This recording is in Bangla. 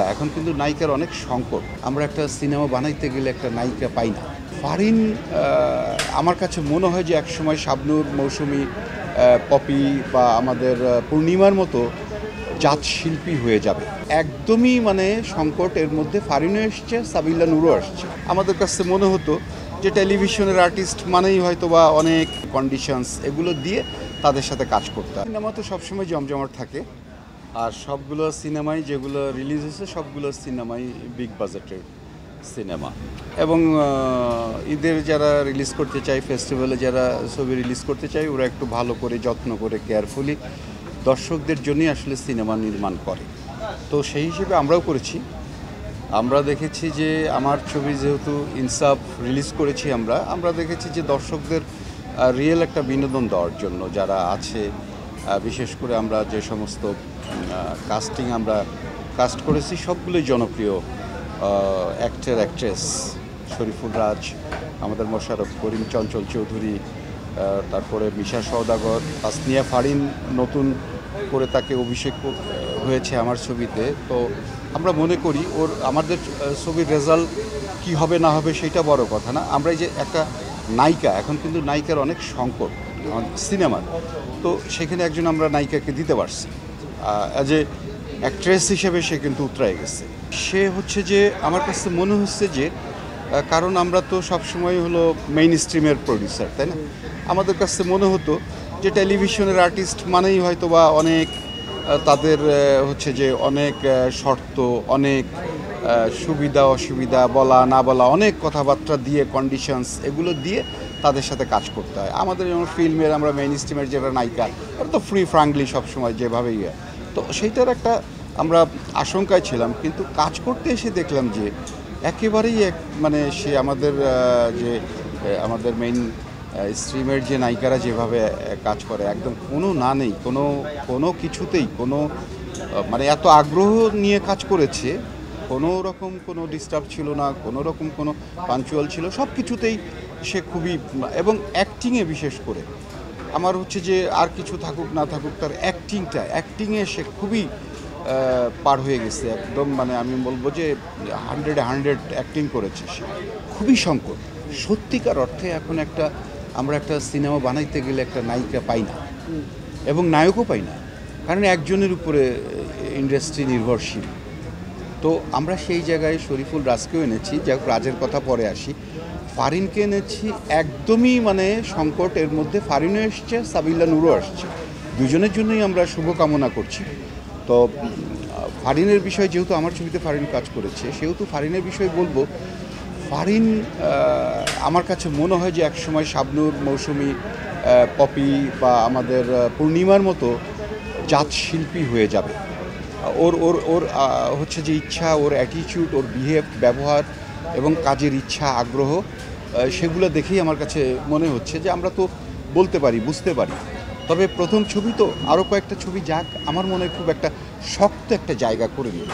এখন কিন্তু নায়িকার অনেক সংকট। আমরা একটা সিনেমা বানাইতে গেলে একটা নায়িকা পাই না। ফারিন আমার কাছে মনে হয় যে একসময় শাবনূর, মৌসুমী, পপি বা আমাদের পূর্ণিমার মতো জাত শিল্পী হয়ে যাবে। একদমই সংকট। এর মধ্যে ফারিনও এসছে, সাবিলা নূরও আসছে। আমাদের কাছে মনে হতো যে টেলিভিশনের আর্টিস্ট মানেই হয়তো বা অনেক কন্ডিশনস এগুলো দিয়ে তাদের সাথে কাজ করতে হয়। সিনেমা তো সবসময় জমজমাট থাকে, আর সবগুলো সিনেমাই যেগুলো রিলিজ হয়েছে সবগুলো সিনেমাই বিগ বাজেটের সিনেমা। এবং ঈদের যারা রিলিজ করতে চায়, ফেস্টিভ্যালে যারা ছবি রিলিজ করতে চায়, ওরা একটু ভালো করে যত্ন করে কেয়ারফুলি দর্শকদের জন্যই আসলে সিনেমা নির্মাণ করে। তো সেই হিসেবে আমরাও করেছি। আমরা দেখেছি যে আমার ছবি যেহেতু ইনসাফ রিলিজ করেছি, আমরা দেখেছি যে দর্শকদের রিয়েল একটা বিনোদন দেওয়ার জন্য যারা আছে, বিশেষ করে আমরা যে সমস্ত কাস্টিং আমরা কাস্ট করেছি সবগুলোই জনপ্রিয় অ্যাক্টর অ্যাক্ট্রেস। শরীফুল রাজ, আমাদের মোশাররফ করিম, চঞ্চল চৌধুরী, তারপরে মিশা সওদাগর, তাসনিয়া ফারিন নতুন করে তাকে অভিষেক হয়েছে আমার ছবিতে। তো আমরা মনে করি আমাদের ছবির রেজাল্ট কী হবে না হবে সেটা বড় কথা না। আমরা এই যে একটা নায়িকা, এখন কিন্তু নায়িকার অনেক সংকট সিনেমার, তো সেখানে একজন আমরা নায়িকাকে দিতে পারছি। অ্যাজ এ অ্যাক্ট্রেস হিসেবে সে কিন্তু উতরায় গেছে। সে হচ্ছে যে আমার কাছে মনে হচ্ছে যে কারণ আমরা তো সবসময় হলো মেইন স্ট্রিমের প্রডিউসার, তাই না? আমাদের কাছে মনে হতো যে টেলিভিশনের আর্টিস্ট মানেই হয়তো বা অনেক তাদের হচ্ছে যে অনেক শর্ত, অনেক সুবিধা অসুবিধা, বলা না বলা, অনেক কথাবার্তা দিয়ে কন্ডিশনস এগুলো দিয়ে তাদের সাথে কাজ করতে হয়। আমাদের যেমন ফিল্মের আমরা মেইন স্ট্রিমের যেটা নায়িকা, ওরা তো ফ্রি ফ্রাঙ্কলি সবসময় যেভাবেই হয়, তো সেইটার একটা আমরা আশঙ্কায় ছিলাম। কিন্তু কাজ করতে এসে দেখলাম যে একেবারেই সে আমাদের মেইন স্ট্রিমের যে নায়িকারা যেভাবে কাজ করে, একদম কোনো না নেই, কোনো কিছুতেই এত আগ্রহ নিয়ে কাজ করেছে। কোনো রকম কোনো ডিস্টার্ব ছিল না, কোনো রকম কোনো পাঞ্চুয়াল ছিল, সব কিছুতেই সে খুবই, এবং অ্যাক্টিংয়ে বিশেষ করে আমার হচ্ছে যে আর কিছু থাকুক না থাকুক, তার অ্যাক্টিংয়ে সে খুবই পার হয়ে গেছে একদম। আমি বলবো যে 100 অ্যাক্টিং করেছে সে। খুবই সংকট সত্যিকার অর্থে। এখন আমরা একটা সিনেমা বানাইতে গেলে একটা নায়িকা পাই না, এবং নায়কও পাই না, কারণ একজনের উপরে ইন্ডাস্ট্রি নির্ভরশীল। তো আমরা সেই জায়গায় শরীফুল রাজকেও এনেছি, যাই হোক রাজের কথা পরে আসি। ফারিনকে এনেছি, একদমই সংকট। এর মধ্যে ফারিনও এসছে, সাবিলা নূরও আসছে। দুজনের জন্যই আমরা শুভকামনা করছি। তো ফারিনের বিষয়, যেহেতু আমার ছবিতে ফারিন কাজ করেছে, সেহেতু ফারিনের বিষয়ে বলবো, ফারিন আমার কাছে মনে হয় যে একসময় শাবনূর, মৌসুমী, পপি বা আমাদের পূর্ণিমার মতো জাত শিল্পী হয়ে যাবে। ওর ওর ওর হচ্ছে যে ইচ্ছা, ওর অ্যাটিটিউড, ওর ব্যবহার এবং কাজের ইচ্ছা, আগ্রহ, সেগুলো দেখেই আমার কাছে মনে হচ্ছে যে আমরা তো বলতে পারি, বুঝতে পারি। তবে প্রথম ছবি তো, আরও কয়েকটা ছবি যাক, আমার মনে হয় খুব একটা শক্ত একটা জায়গা করে নিল।